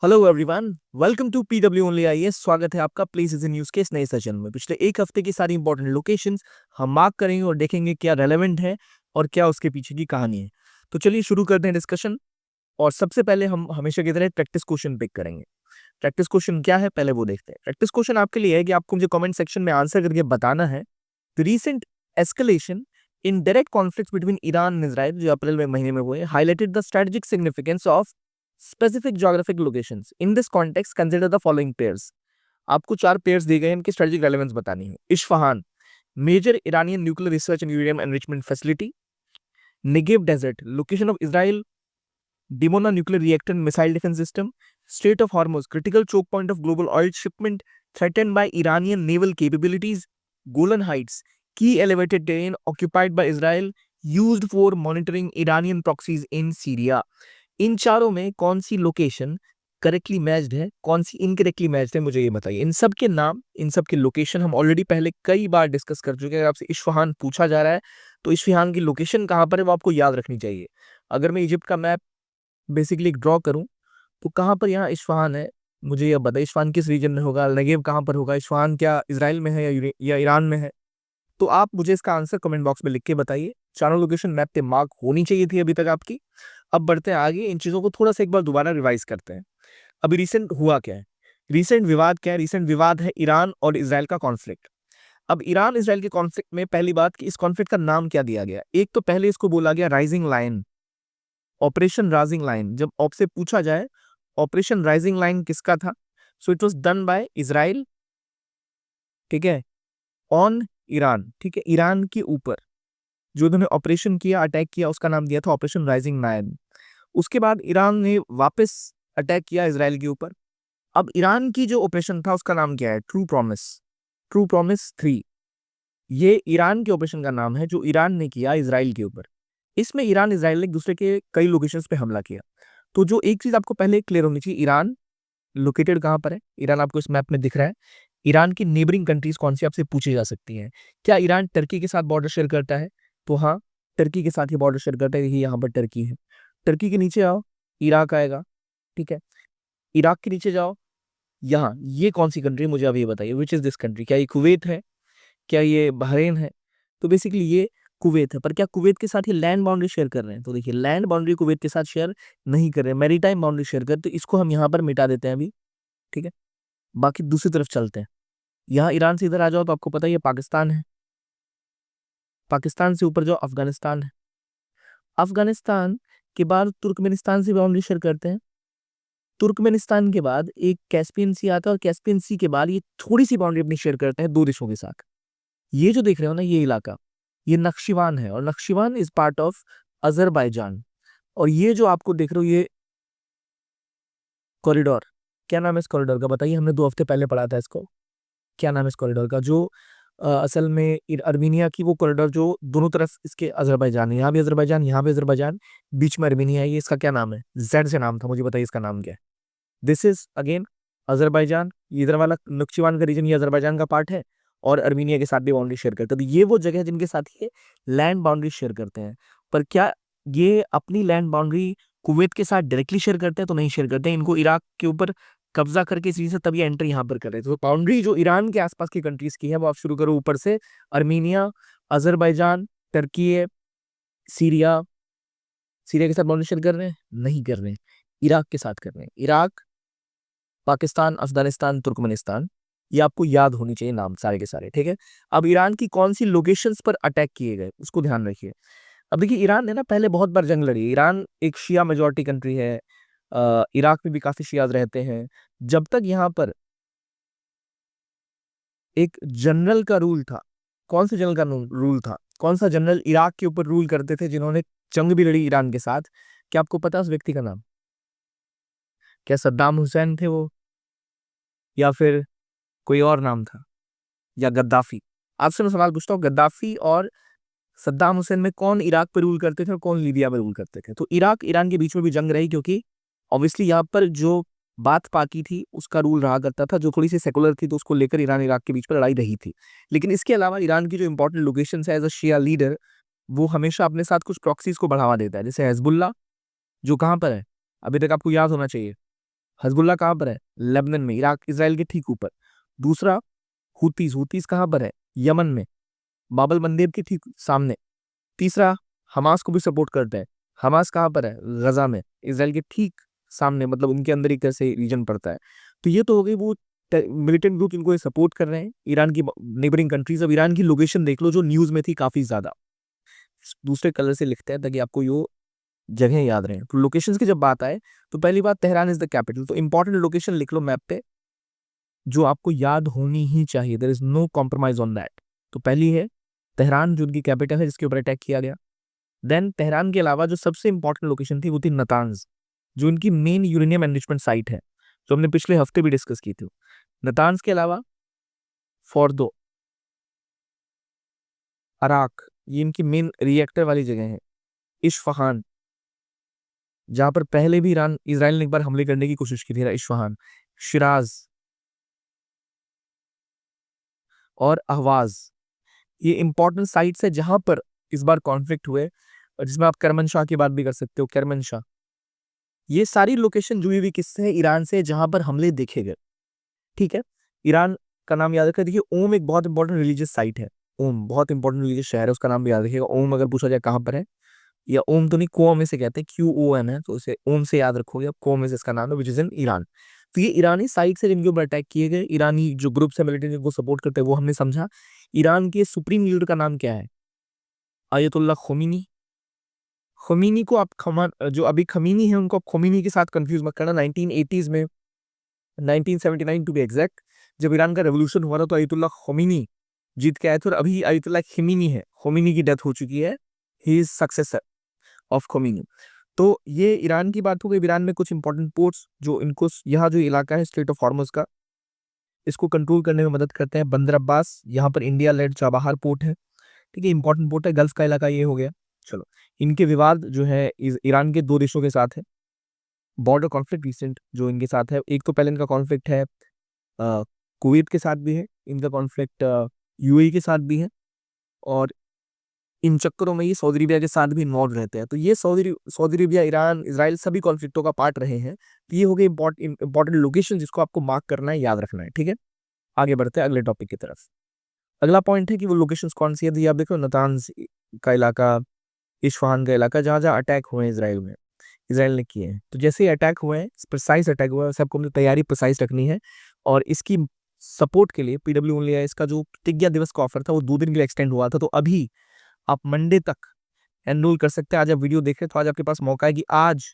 Hello everyone, welcome to PW only IAS. स्वागत है आपका प्लेसेस इन न्यूज के इस नए सेशन में। पिछले एक हफ्ते की सारी इंपॉर्टेंट लोकेशंस हम मार्क करेंगे और देखेंगे क्या रेलेवेंट है और क्या उसके पीछे की कहानी है। तो चलिए शुरू करते हैं डिस्कशन। और सबसे पहले हम हमेशा की तरह प्रैक्टिस क्वेश्चन पिक करेंगे। प्रैक्टिस क्वेश्चन क्या है पहले वो देखते हैं। प्रैक्टिस क्वेश्चन आपके लिए है कि आपको मुझे कमेंट सेक्शन में आंसर करके बताना है the recent escalation in direct conflict between Iran and Israel जो अप्रैल में महीने में हुए highlighted the strategic significance of specific geographic locations. In this context, consider the following pairs. आपको 4 पेयर्स दिए गए हैं, इनकी स्ट्रेटेजिक रेलेवेंस बतानी है। Isfahan, major Iranian nuclear research and uranium enrichment facility. Negev desert, location of Israel Dimona nuclear reactor and missile defence system. Strait of Hormuz, critical choke point of global oil shipment threatened by Iranian naval capabilities. Golan Heights, key elevated terrain occupied by Israel used for monitoring Iranian proxies in Syria. इन चारों में कौन सी location correctly matched है, कौन सी incorrectly matched है, मुझे ये बताइए। इन सब के नाम, इन सब के लोकेशन हम ऑलरेडी पहले कई बार डिस्कस कर चुके हैं। अगर आपसे इस्फहान पूछा जा रहा है तो इस्फहान की लोकेशन कहाँ पर है वो आपको याद रखनी चाहिए। अगर मैं इजिप्ट का मैप बेसिकली ड्रॉ करूँ तो कहाँ पर यहाँ इस्फहान है, मुझे यह बताइए। इस्फहान किस रीजन में होगा, नेगेव कहाँ पर होगा, इस्फहान क्या इजराइल में है या ईरान में है? तो आप मुझे इसका आंसर कमेंट बॉक्स में लिख के बताइए। चारों लोकेशन मैप पे मार्क होनी चाहिए थी अभी तक आपकी। अब बढ़ते हैं आगे, इन चीजों को थोड़ा सा एक बार दोबारा रिवाइज करते हैं। अभी रिसेंट हुआ क्या है, रिसेंट विवाद क्या है? रिसेंट विवाद है ईरान और इजराइल का कॉन्फ्लिक्ट। अब ईरान इजराइल के कॉन्फ्लिक्ट में पहली बात कि इस कॉन्फ्लिक्ट का नाम क्या दिया गया। एक तो पहले इसको बोला गया rising line, operation rising line. जब आपसे पूछा जाए ऑपरेशन राइजिंग लाइन किसका था, so it was done by Israel, ठीक है, ऑन ईरान, ठीक है, ईरान के ऊपर जो उन्होंने ऑपरेशन किया, अटैक किया, उसका नाम दिया था ऑपरेशन राइजिंग लायन। उसके बाद ईरान ने वापस अटैक किया इसराइल के ऊपर। अब ईरान की जो ऑपरेशन था उसका नाम क्या है? True promise, true promise 3। ये ईरान के ऑपरेशन का नाम है जो ईरान ने किया इसराइल के ऊपर। इसमें ईरान इसराइल ने एक दूसरे के कई लोकेशंस पे हमला किया। तो जो एक चीज आपको पहले क्लियर होनी चाहिए, ईरान लोकेटेड कहाँ पर है? ईरान आपको इस मैप में दिख रहा है। ईरान की नेबरिंग कंट्रीज कौन सी आपसे पूछी जा सकती हैं? क्या ईरान टर्की के साथ बॉर्डर शेयर करता है? तो हाँ, टर्की के साथ ही बॉर्डर शेयर करता है। यहाँ पर टर्की है। टर्की के नीचे आओ, इराक आएगा, ठीक है। इराक के नीचे जाओ, यहाँ ये कौन सी कंट्री, मुझे अब ये बताइए, विच इज दिस कंट्री? क्या ये कुवैत है? क्या ये बहरीन है? तो बेसिकली ये कुवैत है। पर क्या कुवैत के साथ ये लैंड बाउंड्री शेयर कर रहे हैं? तो देखिए, लैंड बाउंड्री कुवैत के साथ शेयर नहीं कर रहे हैं, मैरीटाइम बाउंड्री शेयर कर, तो इसको हम यहाँ पर मिटा देते हैं अभी, ठीक है। बाकी दूसरी तरफ चलते हैं। यहाँ ईरान से इधर आ जाओ तो आपको पता है ये पाकिस्तान है। पाकिस्तान से ऊपर जाओ, अफगानिस्तान है। अफगानिस्तान के बाद तुर्कमेनिस्तान से बाउंड्री शेयर करते हैं। तुर्कमेनिस्तान के बाद एक कैस्पियन सी आता है और कैस्पियन सी के बाद ये थोड़ी सी बाउंड्री अपनी शेयर करते हैं दो देशों के साथ। ये जो देख रहे हो ना, ये इलाका, ये नक्शिवान है और नक्शिवान इज पार्ट ऑफ अजरबैजान। और ये जो आपको देख रहे हो ये कॉरिडोर, क्या नाम है इस कॉरिडोर का बताइए? हमने 2 हफ्ते पहले पढ़ा था इसको। क्या नाम है इस कॉरिडोर का? जो असल में अर्मीनिया की वो कॉरिडोर जो दोनों तरफ इसके अजरबैजान है, यहाँ भी अजरबैजान, यहाँ भी अजरबैजान, बीच में अर्मीनिया है। ये इसका क्या नाम है? जेड से नाम था, मुझे बताइए इसका नाम क्या है? This is again Azerbaijan. ये इधर वाला नक्शिवान का रीजन ये अजरबैजान का पार्ट है और अर्मीनिया के साथ भी बाउंड्री शेयर करते हैं। तो ये वो जगह है जिनके साथ ये लैंड बाउंड्री शेयर करते हैं। पर क्या ये अपनी लैंड बाउंड्री कुवैत के साथ डायरेक्टली शेयर करते हैं? तो नहीं शेयर करते हैं। इनको इराक के ऊपर कब्जा करके इस से तब ये एंटर यहाँ पर कर रहे थे। तो बाउंड्री जो ईरान के आसपास की कंट्रीज की है वो आप शुरू करो ऊपर से, Armenia, Azerbaijan, Turkey, Syria. Syria के साथ बाउंड्री शेयर कर रहे हैं? नहीं कर रहे हैं। इराक के साथ कर रहे हैं। इराक, पाकिस्तान, अफगानिस्तान, तुर्कमेनिस्तान, ये आपको याद होनी चाहिए नाम सारे के सारे, ठीक है। अब ईरान की कौन सी लोकेशंस पर अटैक किए गए उसको ध्यान रखिए। अब देखिए, ईरान ने ना पहले बहुत बार जंग लड़ी। ईरान एक शिया मेजोरिटी कंट्री है। इराक में भी काफी शियाज रहते हैं। जब तक यहाँ पर एक जनरल का रूल था, कौन से जनरल का रूल था? कौन सा जनरल इराक के ऊपर रूल करते थे जिन्होंने जंग भी लड़ी ईरान के साथ? क्या आपको पता है उस व्यक्ति का नाम? क्या सद्दाम हुसैन थे वो, या फिर कोई और नाम था, या गद्दाफी? आपसे मैं सवाल पूछता हूँ, गद्दाफी और सद्दाम हुसैन में कौन इराक पे रूल करते थे और कौन लीबिया में रूल करते थे? तो इराक ईरान के बीच में भी जंग रही, क्योंकि ऑब्वियसली यहाँ पर जो बात पाकी थी उसका रूल रहा करता था, जो थोड़ी सी सेकुलर थी तो उसको लेकर ईरान इराक के बीच में लड़ाई रही थी। लेकिन इसके अलावा ईरान की जो इंपॉर्टेंट लोकेशन है एज अ शिया लीडर, वो हमेशा अपने साथ कुछ प्रॉक्सीज को बढ़ावा देता है, जैसे हिजबुल्ला, जो कहाँ पर है? अभी तक आपको याद होना चाहिए, हिजबुल्लाह कहाँ पर है? लेबनान में, इराक इसराइल के ठीक ऊपर। दूसरा हुतीस, हुतीस कहाँ पर है? यमन में, बाबल मंदिर के ठीक सामने। तीसरा हमास को भी सपोर्ट करता है, हमास कहाँ पर है? गजा में, इसराइल के ठीक सामने, मतलब उनके अंदर एक तरह से रीजन पड़ता है। तो ये तो हो गई वो मिलिटेंट ग्रुप इनको सपोर्ट कर रहे हैं, ईरान की नेबरिंग कंट्रीज। अब ईरान की लोकेशन देख लो जो न्यूज में थी काफी ज्यादा, दूसरे कलर से लिखते हैं ताकि आपको यो जगह याद रहे। तो लोकेशंस की जब बात आए तो पहली बात, तेहरान इज द कैपिटल, तो इंपॉर्टेंट लोकेशन लिख लो मैप पे जो आपको याद होनी ही चाहिए, there is no compromise on that. तो पहली है तेहरान, जो उनकी कैपिटल है जिसके ऊपर अटैक किया गया। देन तेहरान के अलावा जो सबसे इंपॉर्टेंट लोकेशन थी वो थी नतांज, जो उनकी मेन यूरेनियम एनरिचमेंट साइट है, जो हमने पिछले हफ्ते भी डिस्कस की थी। नतांज के अलावा फोर्दो, अराक, ये इनकी मेन रिएक्टर वाली जगह है। इस्फहान, जहां पर पहले भी ईरान इसराइल ने एक बार हमले करने की कोशिश की थी, इस्फहान। शिराज और अहवाज, ये इंपॉर्टेंट साइट्स है जहां पर इस बार कॉन्फ्लिक्ट हुए, और जिसमें आप करमनशाह की बात भी कर सकते हो, करमनशाह। ये सारी लोकेशन जुड़ी हुई किससे है? ईरान से, जहां पर हमले देखे गए। ठीक है, ईरान का नाम याद रखा। देखिए ओम एक बहुत इंपॉर्टेंट रिलीजियस साइट है, ओम बहुत इंपॉर्टेंट रिलीजियस शहर है, उसका नाम भी याद रखिएगा। ओम अगर पूछा जाए कहाँ पर है, या ओम तो नहीं, कुओम इसे कहते हैं, QOM है, तो इसे ओम से याद रखोगे आप, कुओम इसका नाम है, विच इज इन ईरान। तो ये ईरानी साइट से जिनके ऊपर अटैक किए गए, ईरानी जो ग्रुप्स है मिलिटेंट जिनको सपोर्ट करते हैं, वो हमने समझा। ईरान के सुप्रीम लीडर का नाम क्या है? आयतुल्लाह खोमीनी। खोमीनी को आप जो अभी खमीनी है उनको आप खोमीनी के साथ कंफ्यूज मत करना। 1980s में, 1979 टू बी एग्जैक्ट, जब ईरान का रेवोल्यूशन हुआ था तो आयतुल्लाह खोमीनी जीत के आए थे, और अभी आयतुल्लाह खमीनी है, खोमीनी की डेथ हो चुकी है, ही इज सक्सेसर ऑफ खोमीनी। तो ये ईरान की बात हो गई। ईरान में कुछ इंपॉर्टेंट पोर्ट्स जो इनको, यहाँ जो इलाका है स्ट्रेट ऑफ हॉर्मुज का, इसको कंट्रोल करने में मदद करते हैं। बंदर अब्बास, यहाँ पर इंडिया लेड चाबहार पोर्ट है, ठीक है, इंपॉर्टेंट पोर्ट है, गल्फ का इलाका ये हो गया। चलो, इनके विवाद जो है ईरान के दो देशों के साथ है, बॉर्डर कॉन्फ्लिक्ट रिसेंट जो इनके साथ है। एक तो पहले इनका कॉन्फ्लिक्ट है कुवैत के साथ भी है, इनका कॉन्फ्लिक्ट UAE के साथ भी है, और इन चक्करों में ये सऊदी अरेबिया के साथ भी इन्वॉल्व रहते हैं। तो ये सऊदी अरेबिया, ईरान, इसराइल सभी कॉन्फ्लिक्टों का पार्ट रहे हैं। तो ये हो गई इंपॉर्टेंट लोकेशन जिसको आपको मार्क करना है, याद रखना है। ठीक है, आगे बढ़ते हैं अगले टॉपिक की तरफ। अगला पॉइंट है कि वो लोकेशंस कौन सी है। तो ये आप देखो, नतान्ज का इलाका, इस्फहान का इलाका, जहाँ जहाँ अटैक हुए हैं इसराइल में, इसराइल ने किए हैं। तो जैसे ही अटैक हुए हैं, प्रिसाइज अटैक हुआ है, सबको अपनी तैयारी प्रिसाइज रखनी है। और इसकी सपोर्ट के लिए PW ओनली इसका जो प्रतिज्ञा दिवस का ऑफर था वो 2 दिन के लिए एक्सटेंड हुआ था। तो अभी आप मंडे तक एनरोल कर सकते हैं। आज आप वीडियो देख रहे हैं तो आज आपके पास मौका है कि आज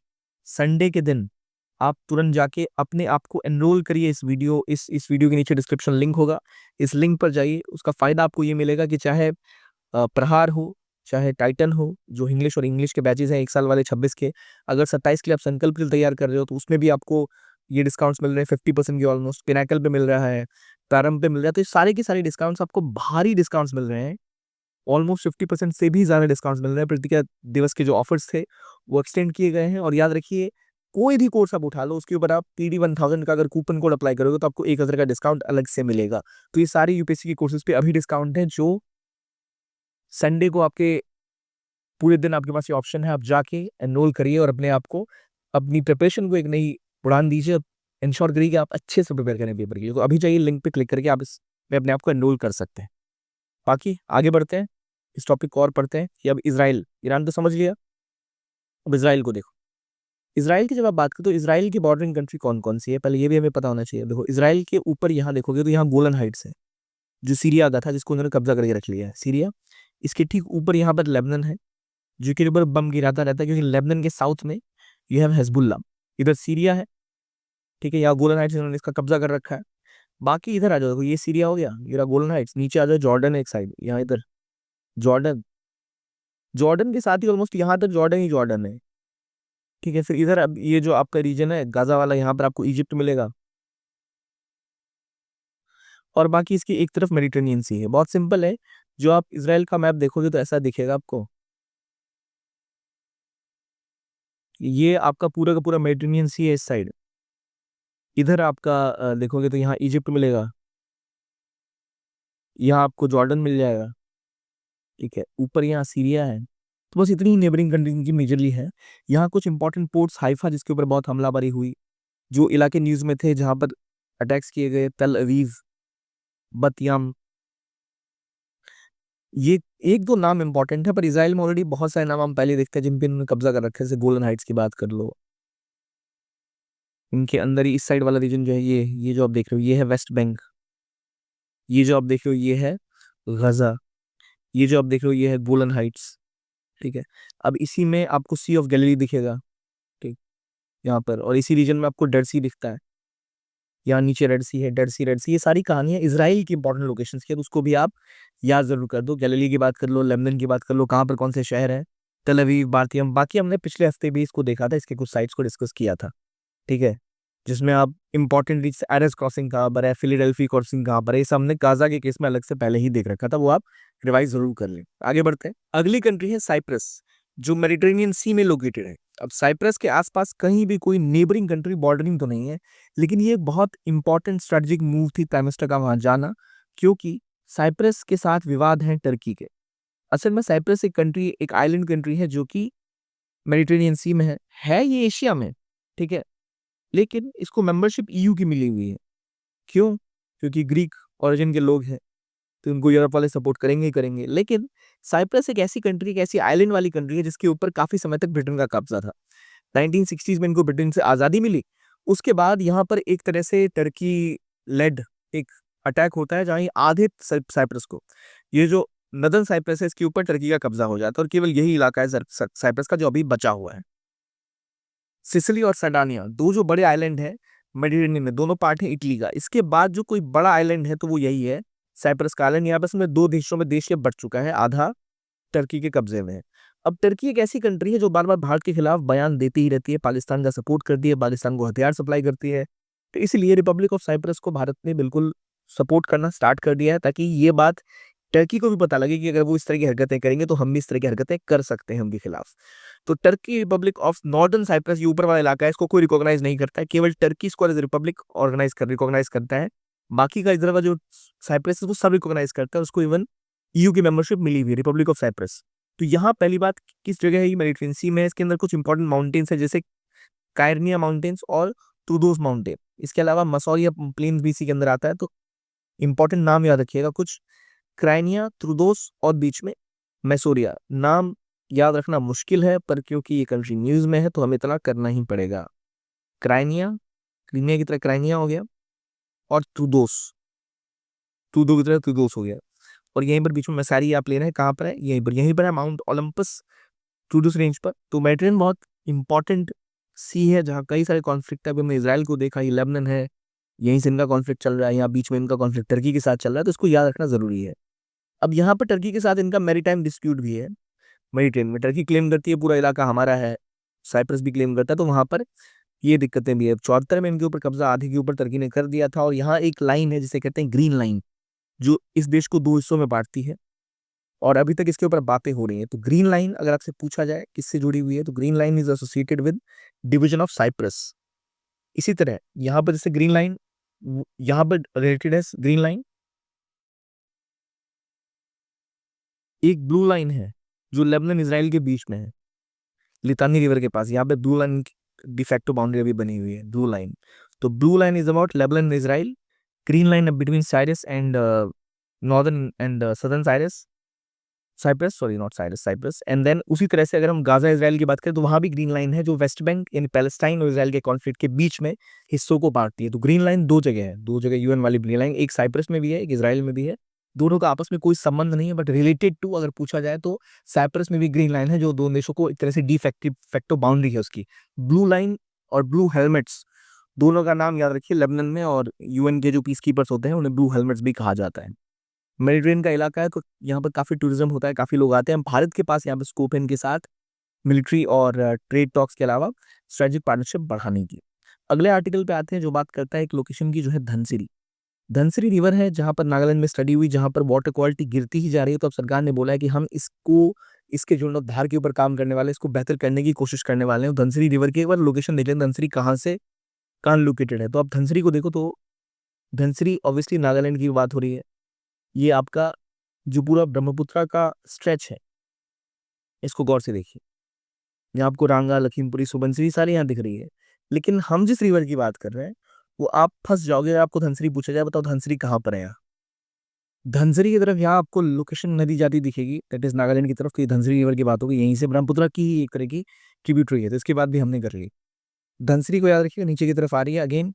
संडे के दिन आप तुरंत जाके अपने आप को एनरोल करिए। इस वीडियो के नीचे डिस्क्रिप्शन लिंक होगा, इस लिंक पर जाइए। उसका फायदा आपको ये मिलेगा कि चाहे प्रहार हो, चाहे टाइटन हो, जो इंग्लिश और इंग्लिश के बैचेस हैं 1 साल वाले 26 के, अगर 27 के लिए आप संकल्प के लिए तैयार कर रहे हो तो उसमें भी आपको ये डिस्काउंट्स मिल रहे हैं 50% के ऑलमोस्ट। पिनाकल पे मिल रहा है, प्रारंभ पे मिल रहा है। तो ये सारे के सारे डिस्काउंट्स आपको भारी डिस्काउंट्स मिल रहे हैं, ऑलमोस्ट 50% से भी ज़्यादा डिस्काउंट्स मिल रहे हैं। प्रतिज्ञा दिवस के जो ऑफर्स थे वो एक्सटेंड किए गए हैं। और याद रखिए, कोई भी कोर्स आप उठा लो उसके ऊपर आप PD1000 का अगर कूपन कोड अप्लाई करोगे तो आपको 1000 का डिस्काउंट अलग से मिलेगा। तो ये सारी UPSC के कोर्सेज पे अभी डिस्काउंट है, जो संडे को आपके पूरे दिन आपके पास ये ऑप्शन है। आप जाके एनरोल करिए और अपने आप को, अपनी प्रिपरेशन को एक नई उड़ान दीजिए। इंश्योर करिए कि आप अच्छे से प्रिपेयर करें पेपर के लिए। तो अभी जाइए लिंक पे क्लिक करके आप इसमें अपने आप को एनरोल कर सकते हैं। बाकी आगे बढ़ते हैं, इस टॉपिक को और पढ़ते हैं कि अब इसराइल, ईरान तो समझ लिया, अब इसराइल को देखो। इसराइल की जब आप बात करें तो इसराइल की बॉर्डरिंग कंट्री कौन कौन सी है, पहले ये भी हमें पता होना चाहिए। देखो, इसराइल के ऊपर यहाँ देखोगे तो यहाँ गोलन हाइट्स है, जो सीरिया का था, जिसको उन्होंने कब्जा करके रख लिया है, सीरिया। इसके ठीक ऊपर यहाँ पर लेबनान है, जो कि ऊपर बम गिराता रहता है, क्योंकि लेबनान के साउथ में यह है हिजबुल्लाह, इधर सीरिया है। ठीक है, यहाँ गोलन हाइट्स इन्होंने इसका कब्जा कर रखा है। बाकी इधर आ जाओ, देखो ये सीरिया हो गया, ये रहा गोलन हाइट्स। नीचे आ जाओ, जॉर्डन है एक साइड, यहाँ इधर जॉर्डन, जॉर्डन के साथ ही ऑलमोस्ट यहाँ तक जॉर्डन ही जॉर्डन है। ठीक है, फिर इधर अब ये जो आपका रीजन है गाजा वाला, यहाँ पर आपको इजिप्ट मिलेगा, और बाकी इसकी एक तरफ मेडिटेरेनियन सी है। बहुत सिंपल है, जो आप इसराइल का मैप देखोगे तो ऐसा दिखेगा आपको, ये आपका पूरा का पूरा मेडिटेरेनियन सी है इस साइड। इधर आपका देखोगे तो यहाँ इजिप्ट मिलेगा, यहाँ आपको जॉर्डन मिल जाएगा। ठीक है, ऊपर यहाँ सीरिया है। तो बस इतनी ही नेबरिंग कंट्री की मेजरली है। यहाँ कुछ इंपॉर्टेंट पोर्ट्स, हाइफा जिसके ऊपर बहुत हमलावरी हुई, जो इलाके न्यूज़ में थे जहाँ पर अटैक्स किए गए, तल अवीव, बतयम, ये एक दो नाम इंपॉर्टेंट है, पर इजराइल में ऑलरेडी बहुत सारे नाम हम पहले देखते हैं जिन पे उन्होंने कब्जा कर रखे हैं। जैसे गोलन हाइट्स की बात कर लो, इनके अंदर ही इस साइड वाला रीजन जो है, ये जो आप देख रहे हो ये है वेस्ट बैंक, ये जो आप देख रहे हो ये है गजा, ये जो आप देख रहे हो ये है गोलन हाइट्स। ठीक है, अब इसी में आपको सी ऑफ गैलिली दिखेगा, ठीक, यहाँ पर, और इसी रीजन में आपको डेड सी दिखता है, यहाँ नीचे रेड सी है, डेड सी, ये सारी कहानियां इसराइल की इंपॉर्टेंट लोकेशंस की है, तो उसको भी आप याद जरूर कर दो। गैलिली की बात कर लो, लेबनान की बात कर लो, कहाँ पर कौन से शहर है, तल अवीव, बार्तियम। बाकी हमने पिछले हफ्ते भी इसको देखा था, इसके कुछ साइट्स को डिस्कस किया था, ठीक है, जिसमें आप इंपॉर्टेंट रीच एरेस क्रॉसिंग कहाँ पर है, फिलाडेल्फी क्रॉसिंग कहाँ पर है, ये सब हमने गाजा के केस में अलग से पहले ही देख रखा था, वो आप रिवाइज जरूर कर लें। आगे बढ़ते हैं, अगली कंट्री है साइप्रस, जो मेडिटेरेनियन सी में लोकेटेड है। अब साइप्रस के आसपास कहीं भी कोई नेबरिंग कंट्री बॉर्डरिंग तो नहीं है, लेकिन ये एक बहुत इंपॉर्टेंट स्ट्रेटेजिक मूव थी प्राइम मिनिस्टर का वहां जाना, क्योंकि साइप्रस के साथ विवाद है टर्की के। असल में साइप्रस एक कंट्री, एक आइलैंड कंट्री है जो कि मेडिटेरेनियन सी में है ये एशिया में, ठीक है, लेकिन इसको मेंबरशिप ईयू की मिली हुई है। क्यों? क्योंकि ग्रीक ओरिजिन के लोग हैं, तो उनको यूरोप वाले सपोर्ट करेंगे ही करेंगे। लेकिन साइप्रस एक ऐसी कंट्री, एक ऐसी आइलैंड वाली कंट्री है जिसके ऊपर काफी समय तक ब्रिटेन का कब्जा था। 1960s में इनको ब्रिटेन से आजादी मिली, उसके बाद यहाँ पर एक तरह से टर्की लेड एक अटैक होता है, जहाँ ये आधे साइप्रस को, ये जो नदन साइप्रस है, इसके ऊपर टर्की का कब्जा हो जाता है, और केवल यही इलाका है साइप्रस का जो अभी बचा हुआ है। सिसिली और सरडानिया, दो जो बड़े आइलैंड है मेडिटेरेनियन में, दोनों पार्ट है इटली का। इसके बाद जो कोई बड़ा आइलैंड है तो वो यही है साइप्रस का आइलैंड। यहाँ बस में दो देशों में देश ये बढ़ चुका है, आधा टर्की के कब्जे में है। अब टर्की एक ऐसी कंट्री है जो बार बार भारत के खिलाफ बयान देती ही रहती है, पाकिस्तान का सपोर्ट करती है, पाकिस्तान को हथियार सप्लाई करती है, तो इसलिए रिपब्लिक ऑफ साइप्रस को भारत ने बिल्कुल सपोर्ट करना स्टार्ट कर दिया है, ताकि ये बात टर्की को भी पता लगे कि अगर वो इस तरह की हरकतें करेंगे तो हम भी इस तरह की हरकतें कर सकते हैं उनके खिलाफ। तो Turkey Republic of Northern Cyprus, ये ऊपर वाला इलाका है, इसको कोई रिकॉग्नाइज नहीं करता है, केवल टर्की इसको एज रिपब्लिक रिकॉग्नाइज करता है। बाकी का इधर का जो साइप्रस है वो सब रिकॉग्नाइज करता है, उसको इवन ईयू की मेंबरशिप मिली हुई है, रिपब्लिक ऑफ साइप्रस। तो यहाँ पहली बात किस जगह है, ये मेडिटेरेनियन सी में है। इसके अंदर कुछ इंपॉर्टेंट माउंटेन्स है, जैसे कायरनिया माउंटेन्स और टूडोस माउंटेन। इसके अलावा मसौरिया प्लेन्स भी इसी के अंदर आता है। तो इंपॉर्टेंट नाम याद रखिएगा कुछ, क्राइनिया, त्रुदोस और बीच में मैसोरिया। नाम याद रखना मुश्किल है, पर क्योंकि ये कंट्री न्यूज में है तो हमें इतना करना ही पड़ेगा। क्राइनिया, क्रीमिया की तरह क्राइनिया हो गया, और त्रुदोस, टूडो की तरह त्रुदोस हो गया, और यहीं पर बीच में मैसारी आप ले रहे हैं, कहाँ पर है, यहीं पर है माउंट ओलंपस, टूडोस रेंज पर। तो मेडिटेरेनियन बहुत इंपॉर्टेंट सी है जहाँ कई सारे कॉन्फ्लिक्ट है। अभी हमने इसराइल को देखा, ये लेबनान है, यहीं से इनका कॉन्फ्लिक्ट चल रहा है, यहाँ बीच में इनका कॉन्फ्लिक्ट टर्की के साथ चल रहा है, तो इसको याद रखना जरूरी है। अब यहाँ पर टर्की के साथ इनका मैरीटाइम डिस्प्यूट भी है। मेडिटेरेनियन में टर्की क्लेम करती है पूरा इलाका हमारा है, साइप्रस भी क्लेम करता है, तो वहां पर ये दिक्कतें भी है। 74 में इनके ऊपर कब्जा आधे के ऊपर टर्की ने कर दिया था, और यहाँ एक लाइन है जिसे कहते हैं ग्रीन लाइन, जो इस देश को दो हिस्सों में बांटती है, और अभी तक इसके ऊपर बातें हो रही हैं। तो ग्रीन लाइन अगर आपसे पूछा जाए किससे जुड़ी हुई है, तो Green Line is associated with division of Cyprus. इसी तरह यहाँ पर जैसे ग्रीन लाइन यहाँ पर रिलेटेड है, ग्रीन लाइन एक ब्लू लाइन है जो लेबनान इसराइल के बीच में है, लितानी रिवर के पास, यहाँ पे ब्लू लाइन डिफेक्टो बाउंड्री अभी बनी हुई है, ब्लू लाइन। तो blue line is about Lebanon Israel, green line between Cyrus and northern and southern Cyrus, Cyprus, sorry not Cyrus, Cyprus. And then उसी तरह से अगर हम गाजा इसराइल की बात करें तो वहां भी ग्रीन लाइन है, जो वेस्ट बैंक यानी पैलेस्टाइन और इसराइल के कॉन्फ्लिक्ट के बीच में हिस्सों को बांटती है। तो ग्रीन लाइन दो जगह है, दो जगह यूएन वाली ग्रीन लाइन, एक साइप्रस में भी है, एक इसराइल में भी है। दोनों का आपस में कोई संबंध नहीं है, बट रिलेटेड टू अगर पूछा जाए तो साइप्रस में भी ग्रीन लाइन है, जो दोनों देशों को एक तरह से डिफेक्टिव फैक्टो बाउंड्री है उसकी। ब्लू लाइन और ब्लू हेलमेट्स, दोनों का नाम याद रखिए, लेबनान में और यूएन के जो पीस कीपर्स होते हैं उन्हें ब्लू हेलमेट्स भी कहा जाता है। मेडिटेरेनियन का इलाका है, तो यहाँ पर काफी टूरिज्म होता है, काफी लोग आते हैं। भारत के पास यहाँ पर स्कोप है इनके साथ मिलिट्री और ट्रेड टॉक्स के अलावा स्ट्रेटेजिक पार्टनरशिप बढ़ाने की। अगले आर्टिकल पे आते हैं जो बात करता है एक लोकेशन की, जो है धनसिरी। धनसिरी रिवर है जहाँ पर नागालैंड में स्टडी हुई, जहाँ पर वाटर क्वालिटी गिरती ही जा रही है, तो अब सरकार ने बोला है कि हम इसको, इसके जो धार के ऊपर काम करने वाले, इसको बेहतर करने की कोशिश करने वाले हैं। धनसिरी रिवर की एक बार लोकेशन देख लें, धनसिरी कहाँ से कहाँ लोकेटेड है। तो आप धनसिरी को देखो, तो धनसिरी ऑब्वियसली नागालैंड की बात हो रही है। ये आपका जो पूरा ब्रह्मपुत्रा का स्ट्रेच है, इसको गौर से देखिए, यहाँ आपको रांगा, लखीमपुरी, सुबनसिरी सारी यहाँ दिख रही है। लेकिन हम जिस रिवर की बात कर रहे हैं वो आप फंस जाओगे। अगर आपको धनसरी पूछा जाए, बताओ धनसरी कहाँ पर है? यहाँ धनसरी की तरफ यहाँ आपको लोकेशन नदी जाती दिखेगी, दैट इज नागालैंड की तरफ। तो ये धनसरी रिवर की बात होगी, यहीं से ब्रह्मपुत्र की ही एक तरह की ट्रिब्यूटरी है। तो इसकी बात भी हमने कर ली। धनसरी को याद रखिएगा, नीचे की तरफ आ रही है अगेन,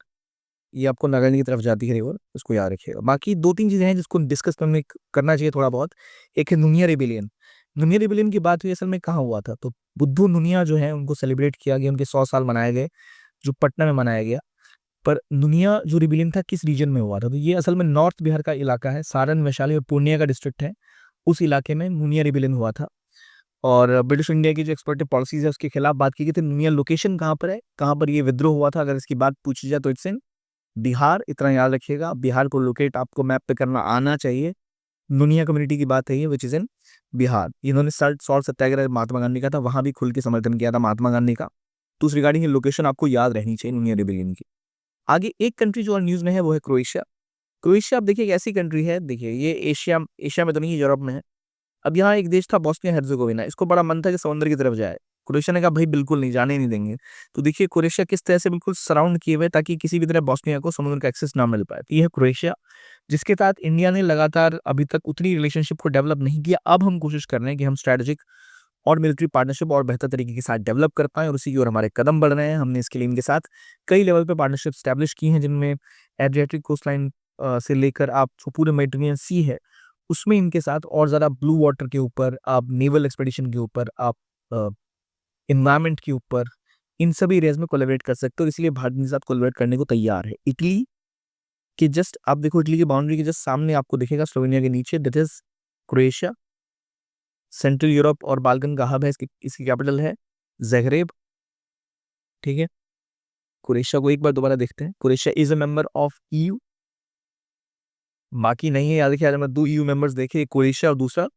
ये आपको नागालैंड की तरफ जाती है रिवर, उसको याद रखिएगा। बाकी दो तीन चीजें हैं जिसको डिस्कस करना चाहिए थोड़ा बहुत। एक है नुनिया रिबिलियन। नुनिया रिबिलियन की बात हुई, असल में कहाँ हुआ था? तो बुद्धू नुनिया जो है उनको सेलिब्रेट किया गया, उनके 100 साल मनाए गए, जो पटना में मनाया गया। पर नुनिया जो रिबिलियन था किस रीजन में हुआ था? तो ये असल में नॉर्थ बिहार का इलाका है, सारण, वैशाली और पूर्णिया का डिस्ट्रिक्ट है। उस इलाके में नुनिया रिबिलियन हुआ था। और ब्रिटिश इंडिया की जो एक्सपोर्टिव पॉलिसीज है उसके खिलाफ बात की गई थी। नुनिया लोकेशन कहाँ पर है, कहाँ पर ये विद्रोह हुआ था, अगर इसकी बात पूछी जाए तो इट्स इन बिहार। इतना याद रखिएगा, बिहार को लोकेट आपको मैप पे करना आना चाहिए। नुनिया कम्युनिटी की बात है ये, विच इज इन बिहार। इन्होंने सॉल्ट सत्याग्रह महात्मा गांधी का था, वहां भी खुल के समर्थन किया था महात्मा गांधी का। तो उस रिगार्डिंग लोकेशन आपको याद रहनी चाहिए नुनिया रिबिलियन की। आगे एक कंट्री जो न्यूज में है वो है क्रोएशिया। क्रोएशिया आप देखिए एक ऐसी कंट्री है, देखिए ये एशिया एशिया में तो नहीं, यूरोप में है। अब यहाँ एक देश था बॉस्निया हेर्जेगोविना, इसको बड़ा मन था कि समुद्र की तरफ जाए। क्रोएशिया ने कहा भाई बिल्कुल नहीं, जाने नहीं देंगे। तो देखिए क्रोएशिया किस तरह से बिल्कुल सराउंड किए हुए ताकि किसी भी तरह बॉस्निया को समुद्र का एक्सेस ना मिल पाए। तो ये है क्रोएशिया, जिसके साथ इंडिया ने लगातार अभी तक उतनी रिलेशनशिप को डेवलप नहीं किया। अब हम कोशिश कर रहे हैं कि हम स्ट्रेटेजिक और मिलिट्री पार्टनरशिप और बेहतर तरीके के साथ डेवलप कर पाएं, और उसी की ओर हमारे कदम बढ़ रहे हैं। हमने इसके लिए इनके साथ कई लेवल पे पार्टनरशिप स्टैब्लिश की हैं, जिनमें एड्रियाटिक कोस्ट लाइन से लेकर आप जो पूरे मेडिटेरेनियन सी है उसमें इनके साथ, और ज़्यादा ब्लू वाटर के ऊपर, आप नेवल एक्सपेडिशन के ऊपर, आप इन्वायरमेंट के ऊपर, इन सभी एरियाज में कोलैबोरेट कर सकते हो। इसलिए भारत इनके साथ कोलैबोरेट करने को तैयार है। इटली के जस्ट आप देखो, इटली की बाउंड्री के जस्ट सामने आपको दिखेगा स्लोवेनिया के नीचे, that is Croatia. Central Europe और बाल्कन का हब है, इसकी कैपिटल है ज़ाग्रेब। ठीक है, क्रोएशिया को एक बार दोबारा देखते हैं। Croatia is a member of EU, बाकी नहीं है याद रखिए। आज हमने दो ईयू मेंबर्स देखे, क्रोएशिया और दूसरा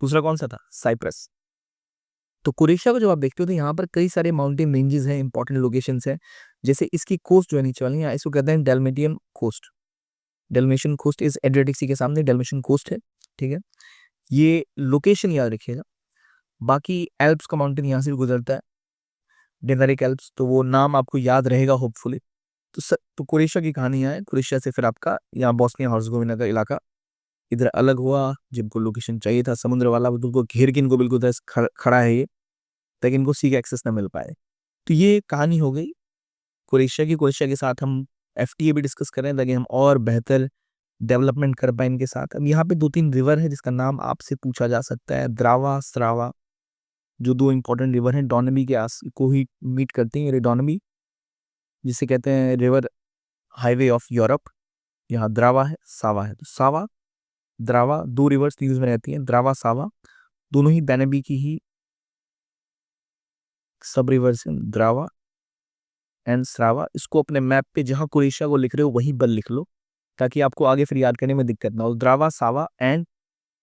दूसरा कौन सा था? साइप्रस। तो क्रोएशिया को जब आप देखते हो तो यहाँ पर कई सारे माउंटेन रेंजेस हैं, इंपॉर्टेंट लोकेशंस हैं। जैसे इसकी कोस्ट जो है नीचे वाली, इसको कहते हैं डेल्मेटियन कोस्ट। डेल्मेशियन कोस्ट इज एड्रियाटिक सी के सामने डेल्मेशियन कोस्ट है। ठीक है, ये लोकेशन याद रखिएगा। बाकी एल्प्स का माउंटेन यहाँ से भी गुजरता है, डेनरिक एल्प्स, तो वो नाम आपको याद रहेगा होपफुली। तो क्रोएशिया की कहानी है। क्रोएशिया से फिर आपका यहाँ बॉस्निया हर्जेगोविना का इलाका इधर अलग हुआ। जिनको लोकेशन चाहिए था समुद्र वाला, वो उनको घेर के इनको बिल्कुल खड़ा है ये, ताकि इनको सी का एक्सेस ना मिल पाए। तो ये कहानी हो गई क्रोएशिया की। क्रोएशिया के साथ हम एफटीए भी डिस्कस कर रहे हैं ताकि हम और बेहतर डेवलपमेंट कर पाए इनके साथ। अब यहाँ पे दो तीन रिवर है जिसका नाम आपसे पूछा जा सकता है, द्रावा, स्रावा, जो दो इंपॉर्टेंट रिवर हैं डॉनमी के आस को ही मीट करती हैं। डॉनमी जिसे कहते हैं रिवर हाईवे ऑफ यूरोप, यहाँ द्रावा है, सावा है। तो सावा, द्रावा, दो रिवर्स यूज में रहती हैं, द्रावा, सावा, दोनों ही दानवी की ही सब रिवर्स हैं, द्रावा एंड स्रावा। इसको अपने मैप पे जहां क्रोएशिया को लिख रहे हो वहीं पर लिख लो, ताकि आपको आगे फिर याद करने में दिक्कत ना हो। द्रावा, सावा एंड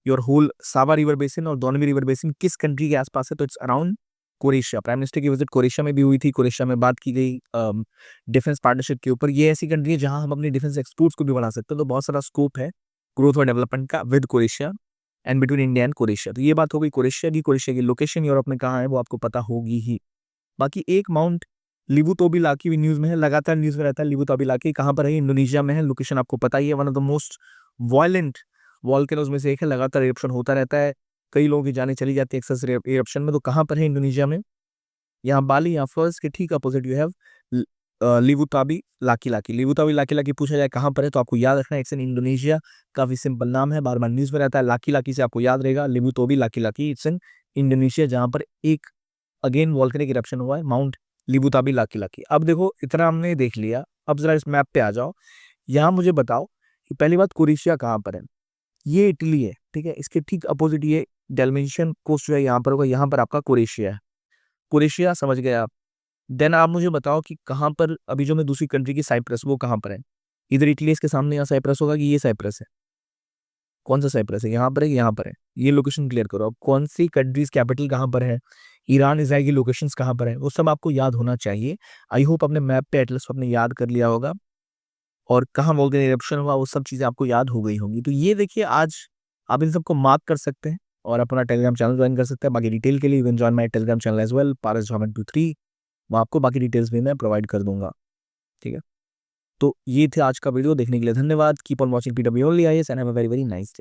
योर होल सावा रिवर बेसिन और दोनवी रिवर बेसिन किस कंट्री के आसपास है? तो it's around Croatia. Prime minister की विजिट क्रोएशिया में भी हुई थी, क्रोएशिया में बात की गई डिफेंस पार्टनरशिप के ऊपर। ये ऐसी कंट्री है जहां हम अपने डिफेंस एक्सपोर्ट्स को भी बढ़ा सकते हैं। तो बहुत सारा स्कोप है ग्रोथ और डेवलपमेंट का with Croatia and between India and Croatia. तो ये बात हो गई क्रोएशिया की। क्रोएशिया की लोकेशन यूरोप में कहाँ है वो आपको पता होगी ही। बाकी एक माउंट लिबू तोबिलाकी भी न्यूज में है, लगातार न्यूज में रहता है। लिबू तोबिलाकी कहाँ पर है? इंडोनेशिया में है। लोकेशन आपको पता ही है, one of the most violent volcanoes में से एक है, लगातार इरप्शन होता रहता है, कई लोगों की जानें चली जाती है एक्सेस इरप्शन में। तो कहाँ पर है? इंडोनेशिया में। यहाँ बाली, यहाँ फ्लोरेंस के ठीक opposite you have Lewotobi Laki Laki. Lewotobi Laki Laki पूछा जाए कहाँ पर है तो आपको याद रखना है, इट्स इन इंडोनेशिया। काफी सिंपल नाम है, बार बार न्यूज में रहता है। लाकी लाकी से आपको याद रहेगा, Lewotobi Laki Laki, it's in Indonesia, जहाँ पर एक अगेन वॉल्केनिक इरप्शन हुआ है, माउंट लिबुताबी लाकी लाकी। अब देखो इतना हमने देख लिया, अब जरा इस मैप पे आ जाओ। यहाँ मुझे बताओ कि पहली बात क्रोएशिया कहाँ पर है? ये इटली है, ठीक है। इसके ठीक अपोजिट ये डेल्मेशियन कोस्ट जो है यहाँ पर होगा, यहाँ पर आपका क्रोएशिया है। क्रोएशिया समझ गए आप। देन आप मुझे बताओ कि कहाँ पर अभी जो मैं दूसरी कंट्री की साइप्रस, वो कहाँ पर है? इधर इटली इसके सामने यहाँ साइप्रस होगा कि ये साइप्रस है? कौन सा साइप्रस है? यहाँ पर है कि यहाँ पर है? ये लोकेशन क्लियर करो। अब कौन सी कंट्रीज कैपिटल कहाँ पर है, ईरान, इसराइल की लोकेशंस कहाँ पर है, वो सब आपको याद होना चाहिए। आई होप अपने मैप पे एटलस आपने याद कर लिया होगा, और कहाँ वोल्केनिक इरप्शन हुआ वो सब चीज़ें आपको याद हो गई होंगी। तो ये देखिए आज आप इन सबको मार्क कर सकते हैं और अपना टेलीग्राम चैनल ज्वाइन कर सकते हैं। बाकी डिटेल के लिए you can join my Telegram channel as well, Paras 123। मैं आपको बाकी डिटेल्स भी मैं प्रोवाइड कर दूंगा। ठीक है, तो ये थे आज का वीडियो। देखने के लिए धन्यवाद। Keep on watching PW only IAS and have a very very nice day.